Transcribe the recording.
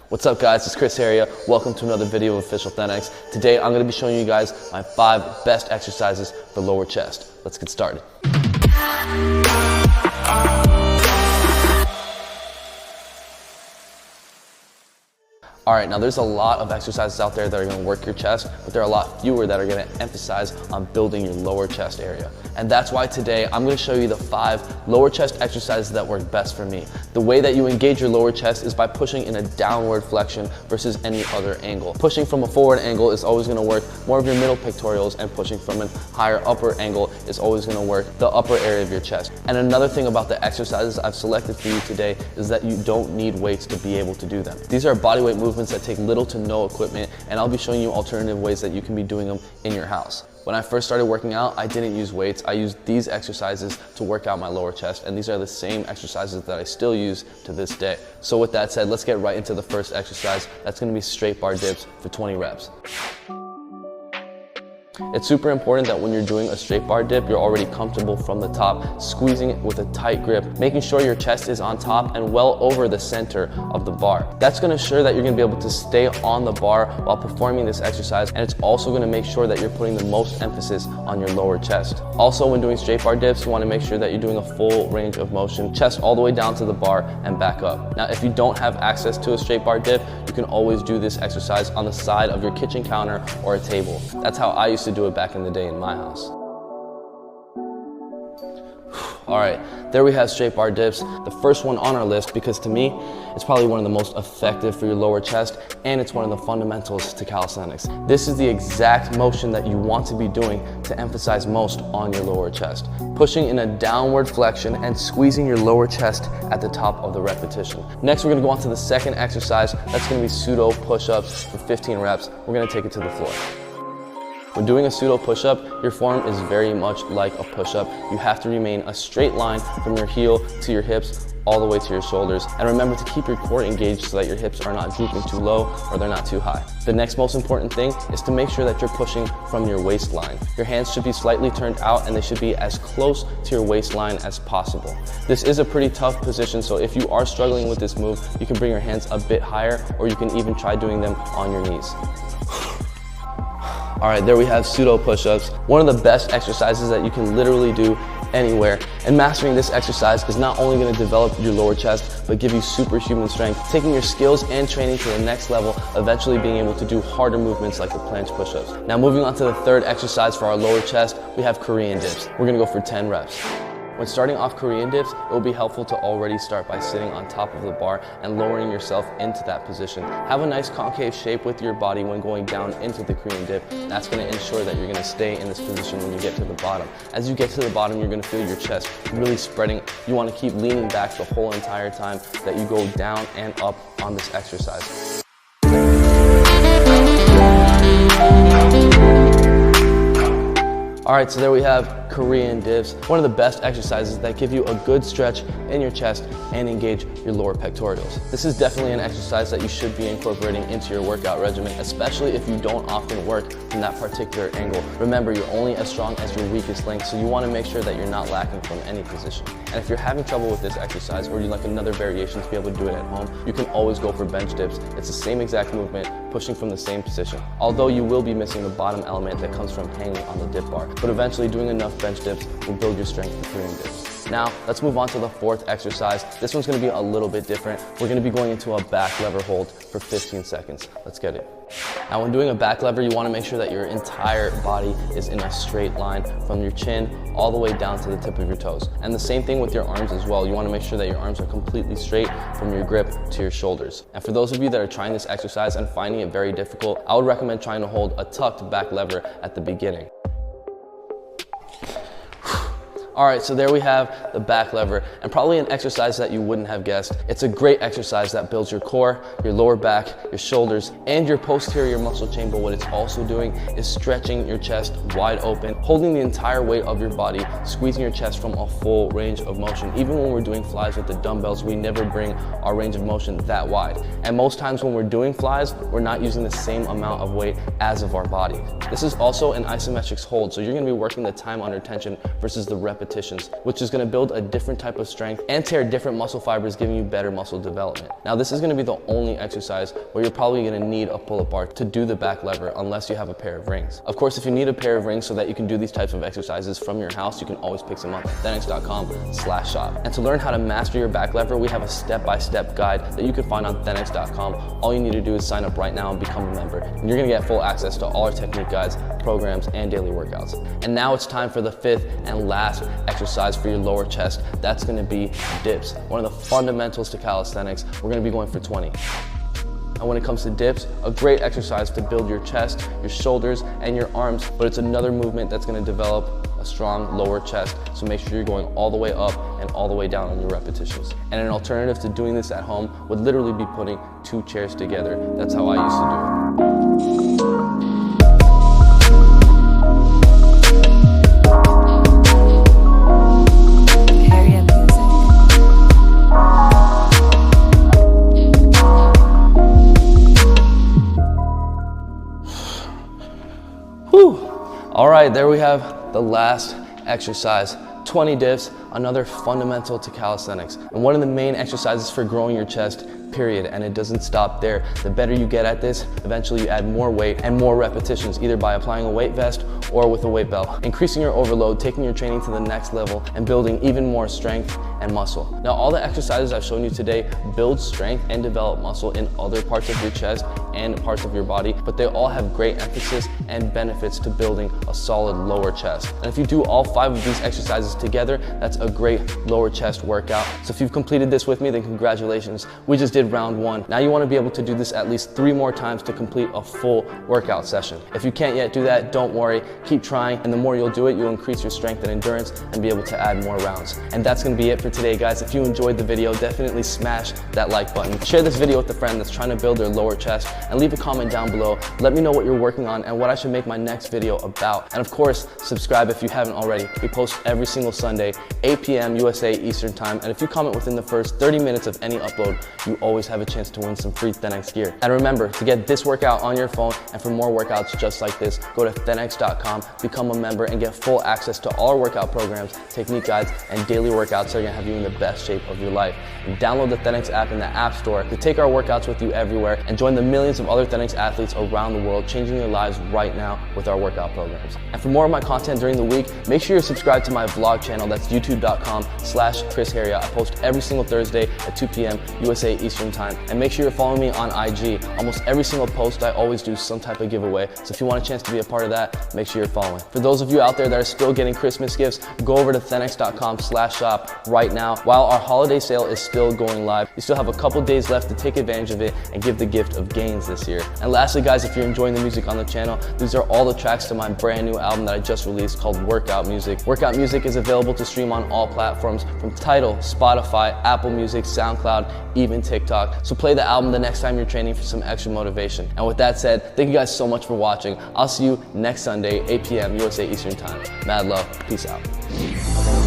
What's up guys, it's Chris here. Welcome to another video of Official ThenX. Today I'm going to be showing you guys my 5 best exercises for lower chest. Let's get started. Alright, now there's a lot of exercises out there that are going to work your chest, but there are a lot fewer that are going to emphasize on building your lower chest area. And that's why today I'm going to show you the 5 lower chest exercises that work best for me. The way that you engage your lower chest is by pushing in a downward flexion versus any other angle. Pushing from a forward angle is always going to work more of your middle pectorials, and pushing from a higher upper angle is always going to work the upper area of your chest. And another thing about the exercises I've selected for you today is that you don't need weights to be able to do them. These are bodyweight movements that take little to no equipment, and I'll be showing you alternative ways that you can be doing them in your house. When I first started working out, I didn't use weights. I used these exercises to work out my lower chest, and these are the same exercises that I still use to this day. So with that said, let's get right into the first exercise. That's going to be straight bar dips for 20 reps. It's super important that when you're doing a straight bar dip, you're already comfortable from the top, squeezing it with a tight grip, making sure your chest is on top and well over the center of the bar. That's going to ensure that you're going to be able to stay on the bar while performing this exercise, and it's also going to make sure that you're putting the most emphasis on your lower chest. Also, when doing straight bar dips, you want to make sure that you're doing a full range of motion, chest all the way down to the bar and back up. Now, if you don't have access to a straight bar dip, you can always do this exercise on the side of your kitchen counter or a table. That's how I used to do it back in the day in my house. Alright, there we have straight bar dips, the first one on our list, because to me, it's probably one of the most effective for your lower chest, and it's one of the fundamentals to calisthenics. This is the exact motion that you want to be doing to emphasize most on your lower chest. Pushing in a downward flexion and squeezing your lower chest at the top of the repetition. Next, we're going to go on to the second exercise. That's going to be pseudo push-ups for 15 reps. We're going to take it to the floor. When doing a pseudo push-up, your form is very much like a push-up. You have to remain a straight line from your heel to your hips, all the way to your shoulders. And remember to keep your core engaged so that your hips are not drooping too low or they're not too high. The next most important thing is to make sure that you're pushing from your waistline. Your hands should be slightly turned out, and they should be as close to your waistline as possible. This is a pretty tough position, so if you are struggling with this move, you can bring your hands a bit higher, or you can even try doing them on your knees. Alright, there we have pseudo push-ups, one of the best exercises that you can literally do anywhere. And mastering this exercise is not only going to develop your lower chest, but give you superhuman strength, taking your skills and training to the next level, eventually being able to do harder movements like the planche push-ups. Now moving on to the third exercise for our lower chest, we have Korean dips. We're going to go for 10 reps. When starting off Korean dips, it will be helpful to already start by sitting on top of the bar and lowering yourself into that position. Have a nice concave shape with your body when going down into the Korean dip. That's going to ensure that you're going to stay in this position when you get to the bottom. As you get to the bottom, you're going to feel your chest really spreading. You want to keep leaning back the whole entire time that you go down and up on this exercise. Alright, so there we have Korean dips, one of the best exercises that give you a good stretch in your chest and engage your lower pectorials. This is definitely an exercise that you should be incorporating into your workout regimen, especially if you don't often work from that particular angle. Remember, you're only as strong as your weakest link, so you want to make sure that you're not lacking from any position. And if you're having trouble with this exercise, or you'd like another variation to be able to do it at home, you can always go for bench dips. It's the same exact movement, pushing from the same position. Although you will be missing the bottom element that comes from hanging on the dip bar, but eventually doing enough bench dips will build your strength for Korean dips. Now, let's move on to the fourth exercise. This one's going to be a little bit different. We're going to be going into a back lever hold for 15 seconds. Let's get it. Now, when doing a back lever, you want to make sure that your entire body is in a straight line from your chin all the way down to the tip of your toes. And the same thing with your arms as well. You want to make sure that your arms are completely straight from your grip to your shoulders. And for those of you that are trying this exercise and finding it very difficult, I would recommend trying to hold a tucked back lever at the beginning. Alright, so there we have the back lever, and probably an exercise that you wouldn't have guessed. It's a great exercise that builds your core, your lower back, your shoulders, and your posterior muscle chain, but what it's also doing is stretching your chest wide open, holding the entire weight of your body, squeezing your chest from a full range of motion. Even when we're doing flies with the dumbbells, we never bring our range of motion that wide. And most times when we're doing flies, we're not using the same amount of weight as of our body. This is also an isometrics hold, so you're going to be working the time under tension versus the repetition repetitions, which is gonna build a different type of strength and tear different muscle fibers, giving you better muscle development. Now, this is gonna be the only exercise where you're probably gonna need a pull-up bar to do the back lever unless you have a pair of rings. Of course, if you need a pair of rings so that you can do these types of exercises from your house, you can always pick some up at ThenX.com/shop. And to learn how to master your back lever, we have a step-by-step guide that you can find on ThenX.com. All you need to do is sign up right now and become a member. And you're gonna get full access to all our technique guides, programs, and daily workouts. And now it's time for the fifth and last exercise for your lower chest. That's gonna be dips, one of the fundamentals to calisthenics. We're gonna be going for 20. And when it comes to dips, a great exercise to build your chest, your shoulders, and your arms, but it's another movement that's gonna develop a strong lower chest, so make sure you're going all the way up and all the way down on your repetitions. And an alternative to doing this at home would literally be putting 2 chairs together. That's how I used to do it. All right, there we have the last exercise, 20 dips, another fundamental to calisthenics. And one of the main exercises for growing your chest, period. And it doesn't stop there. The better you get at this, eventually you add more weight and more repetitions, either by applying a weight vest or with a weight belt, increasing your overload, taking your training to the next level, and building even more strength and muscle. Now, all the exercises I've shown you today build strength and develop muscle in other parts of your chest and parts of your body, but they all have great emphasis and benefits to building a solid lower chest. And if you do all 5 of these exercises together, that's a great lower chest workout. So if you've completed this with me, then congratulations. We just did round 1. Now you want to be able to do this at least 3 more times to complete a full workout session. If you can't yet do that, don't worry, keep trying, and the more you'll do it, you'll increase your strength and endurance and be able to add more rounds. And that's going to be it for today, guys. If you enjoyed the video, definitely smash that like button. Share this video with a friend that's trying to build their lower chest, and leave a comment down below. Let me know what you're working on and what I should make my next video about. And of course, subscribe if you haven't already. We post every single Sunday, 8 p.m. USA Eastern Time, and if you comment within the first 30 minutes of any upload, you always have a chance to win some free ThenX gear. And remember, to get this workout on your phone and for more workouts just like this, go to ThenX.com, become a member, and get full access to all our workout programs, technique guides, and daily workouts that are gonna have you in the best shape of your life. And download the ThenX app in the App Store to take our workouts with you everywhere, and join the millions of other ThenX athletes around the world, changing their lives right now with our workout programs. And for more of my content during the week, make sure you're subscribed to my vlog channel. That's youtube.com/Chris Heria. I post every single Thursday at 2 p.m. USA Eastern Time. And make sure you're following me on IG. Almost every single post, I always do some type of giveaway. So if you want a chance to be a part of that, make sure you're following. For those of you out there that are still getting Christmas gifts, go over to ThenX.com/shop right now. While our holiday sale is still going live, you still have a couple days left to take advantage of it and give the gift of gains this year. And lastly, guys, if you're enjoying the music on the channel, these are all the tracks to my brand new album that I just released called Workout Music. Workout Music is available to stream on all platforms from Tidal, Spotify, Apple Music, SoundCloud, even TikTok. So play the album the next time you're training for some extra motivation. And with that said, thank you guys so much for watching. I'll see you next Sunday, 8 p.m. USA Eastern Time. Mad love. Peace out.